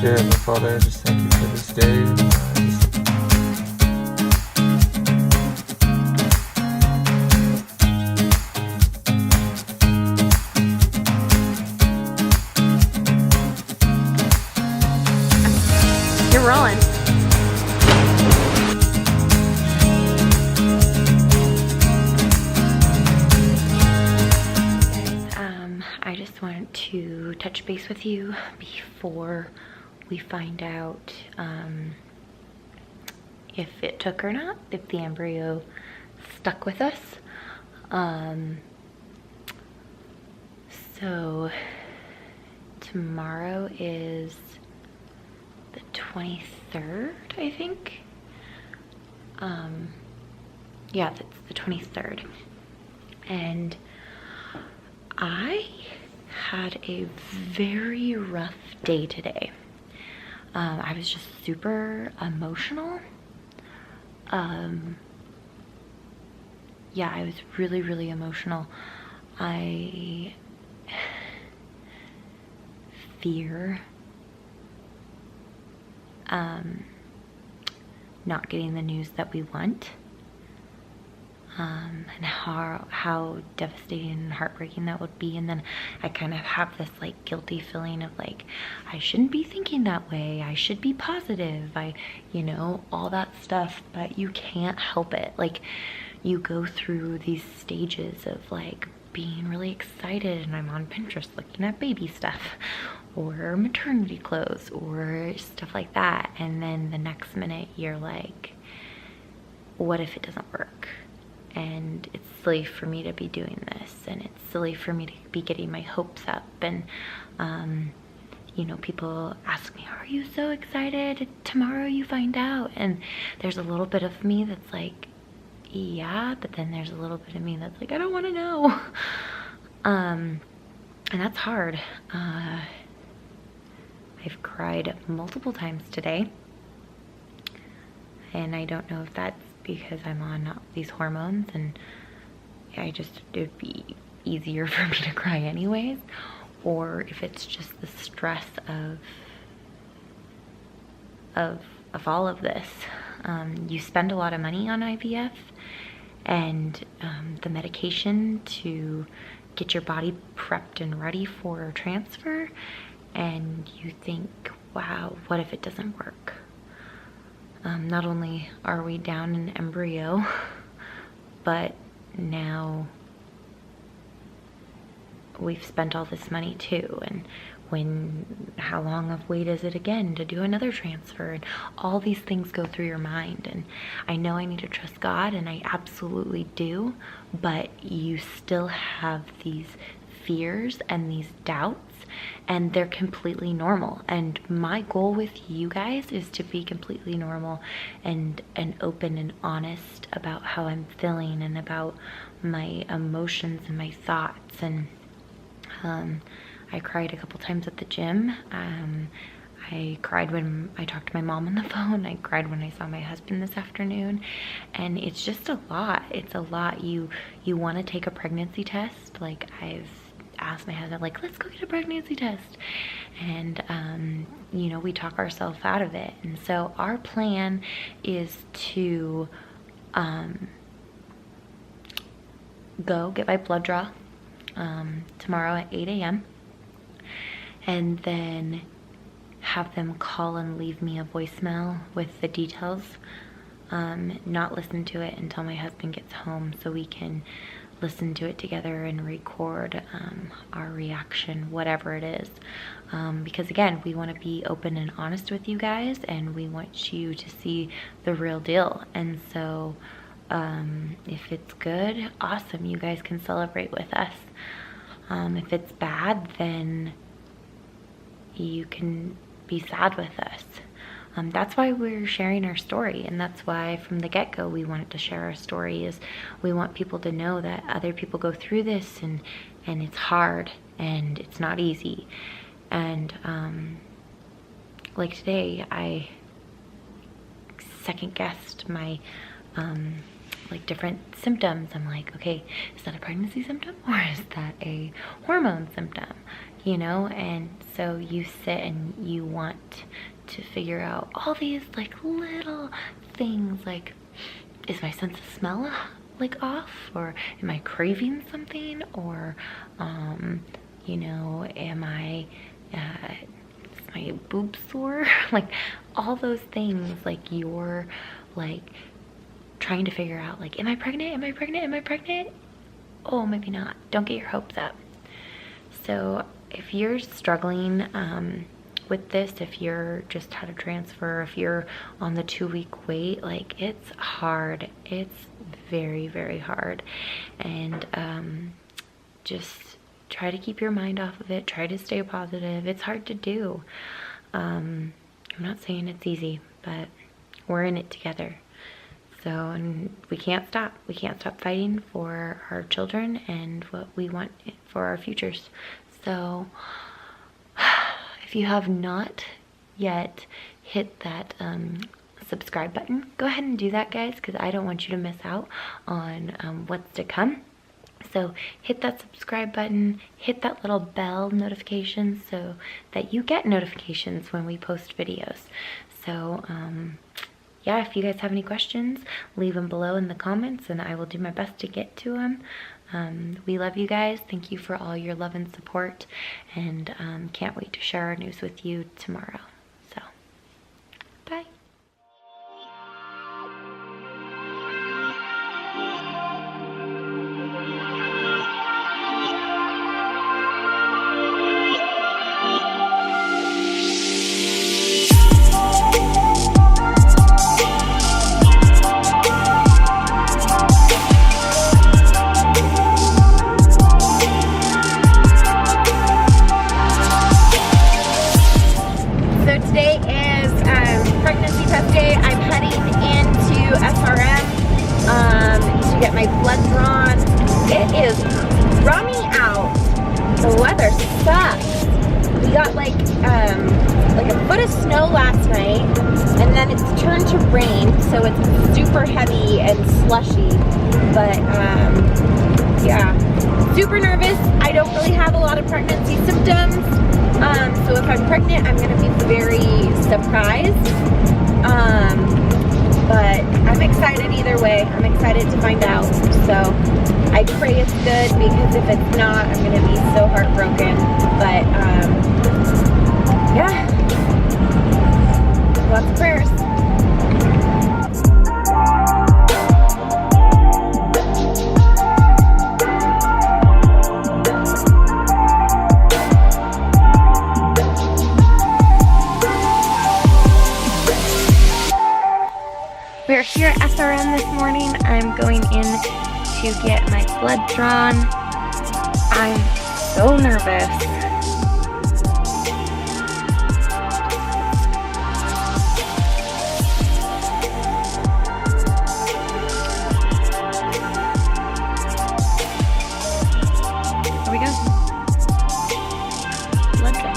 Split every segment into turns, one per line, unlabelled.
Dear Heavenly Father, I just thank you for this day.
You're rolling. I just wanted to touch base with you before we find out if it took or not, if the embryo stuck with us. So tomorrow is the 23rd, I think. Yeah, that's the 23rd. And I had a very rough day today. I was just super emotional. Yeah, I was really, really emotional. I fear not getting the news that we want, and how devastating and heartbreaking that would be. And then I kind of have this like guilty feeling of like, I shouldn't be thinking that way, I should be positive, you know, all that stuff. But you can't help it. Like, you go through these stages of like being really excited, and I'm on Pinterest looking at baby stuff or maternity clothes or stuff like that, and then the next minute you're like, what if it doesn't work? And it's silly for me to be doing this, and it's silly for me to be getting my hopes up. And you know, people ask me, are you so excited? Tomorrow you find out. And there's a little bit of me that's like, yeah, but then there's a little bit of me that's like, I don't want to know. And that's hard. I've cried multiple times today, and I don't know if that's because I'm on these hormones and it would be easier for me to cry anyways, or if it's just the stress of all of this. You spend a lot of money on IVF, and the medication to get your body prepped and ready for transfer, and you think, wow, what if it doesn't work? Not only are we down an embryo, but now we've spent all this money too. And how long of wait is it again to do another transfer? And all these things go through your mind. And I know I need to trust God, and I absolutely do, but you still have these fears and these doubts, and they're completely normal. And my goal with you guys is to be completely normal and open and honest about how I'm feeling and about my emotions and my thoughts. And I cried a couple times at the gym. I cried when I talked to my mom on the phone. I cried when I saw my husband this afternoon. And it's just a lot. It's a lot. You want to take a pregnancy test. Like, I've asked my husband, like, let's go get a pregnancy test. And you know, we talk ourselves out of it. And so our plan is to go get my blood draw tomorrow at 8 a.m. and then have them call and leave me a voicemail with the details. Not listen to it until my husband gets home, so we can listen to it together and record our reaction, whatever it is. Because again, we want to be open and honest with you guys, and we want you to see the real deal. And so if it's good, awesome, you guys can celebrate with us. If it's bad, then you can be sad with us. That's why we're sharing our story, and that's why from the get-go we wanted to share our story. Is we want people to know that other people go through this, and it's hard and it's not easy. And like today, I second guessed my like different symptoms. I'm like, okay, is that a pregnancy symptom or is that a hormone symptom? you know? And so you sit and you want to figure out all these like little things, like, is my sense of smell like off, or am I craving something, or you know, am I is my boob sore? Like all those things, like you're like trying to figure out, like, am I pregnant? Am I pregnant? Am I pregnant? Oh, maybe not. Don't get your hopes up. So if you're struggling with this, if you're just had a transfer, if you're on the 2-week wait, like, it's hard. It's very, very hard. And just try to keep your mind off of it. Try to stay positive. It's hard to do. I'm not saying it's easy, but we're in it together. So, and we can't stop. We can't stop fighting for our children and what we want for our futures. So if you have not yet hit that subscribe button, go ahead and do that, guys, because I don't want you to miss out on what's to come. So hit that subscribe button, hit that little bell notification so that you get notifications when we post videos. So yeah, if you guys have any questions, leave them below in the comments and I will do my best to get to them. We love you guys. Thank you for all your love and support, and can't wait to share our news with you tomorrow. So, bye. Heavy and slushy, but yeah, super nervous. I don't really have a lot of pregnancy symptoms, so if I'm pregnant, I'm gonna be very surprised, but I'm excited either way. I'm excited to find out. So I pray it's good, because if it's not, I'm gonna be so heartbroken. But yeah, lots of prayers. We're here at SRM this morning. I'm going in to get my blood drawn. I'm so nervous. Here we go. Blood draw.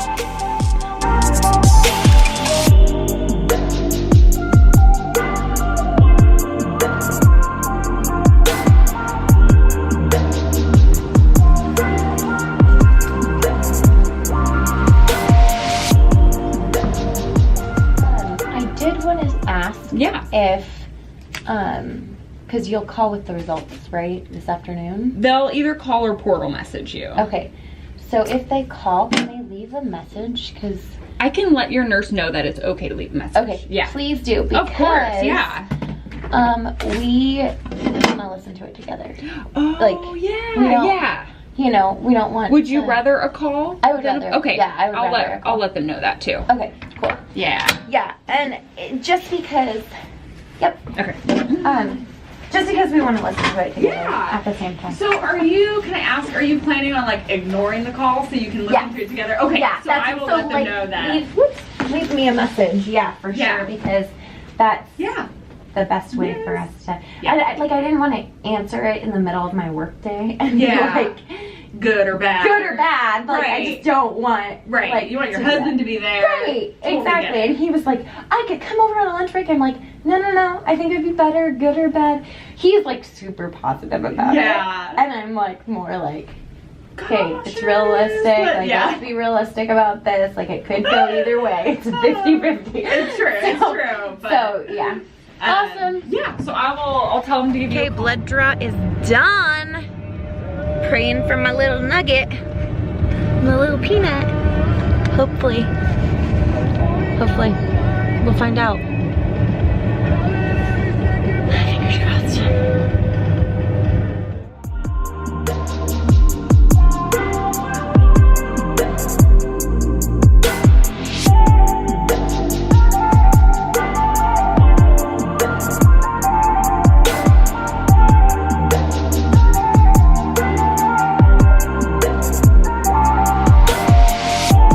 Yeah.
If, because you'll call with the results, right, this afternoon?
They'll either call or portal message you.
Okay. So if they call, can they leave a message? Because
I can let your nurse know that it's okay to leave a message.
Okay.
Yeah.
Please do. Because,
of course. Yeah.
We want to listen to it together.
Oh,
like,
yeah. Yeah.
You know, we don't want.
Would you rather a call?
I would rather.
Okay.
Yeah, I would rather a call.
I'll let them know that too.
Okay. Cool.
Yeah.
Yeah, and just because. Yep.
Okay.
Just because we want to listen to it together
Yeah.
at the same time.
So can I ask, are you planning on like ignoring the call so you can listen to it together? Okay,
yeah,
so I will let them know that.
Leave me a message, yeah, for
Yeah.
sure, because that's the best way for us to, I didn't want to answer it in the middle of my work day and be like,
good or bad.
Like, I just don't want,
like, you want your husband to be there.
Right, exactly. And he was like, I could come over on a lunch break. I'm like, no, I think it'd be better, good or bad. He's like super positive about it. And I'm like, more like, Okay, it's realistic. Like,
yeah.
let's be realistic about this. Like, it could go either way. It's 50-50.
It's true. It's true. But,
so yeah. Awesome.
Yeah. So I'll tell him to give you.
Okay, blood draw is done. Praying for my little nugget, my little peanut. Hopefully, we'll find out.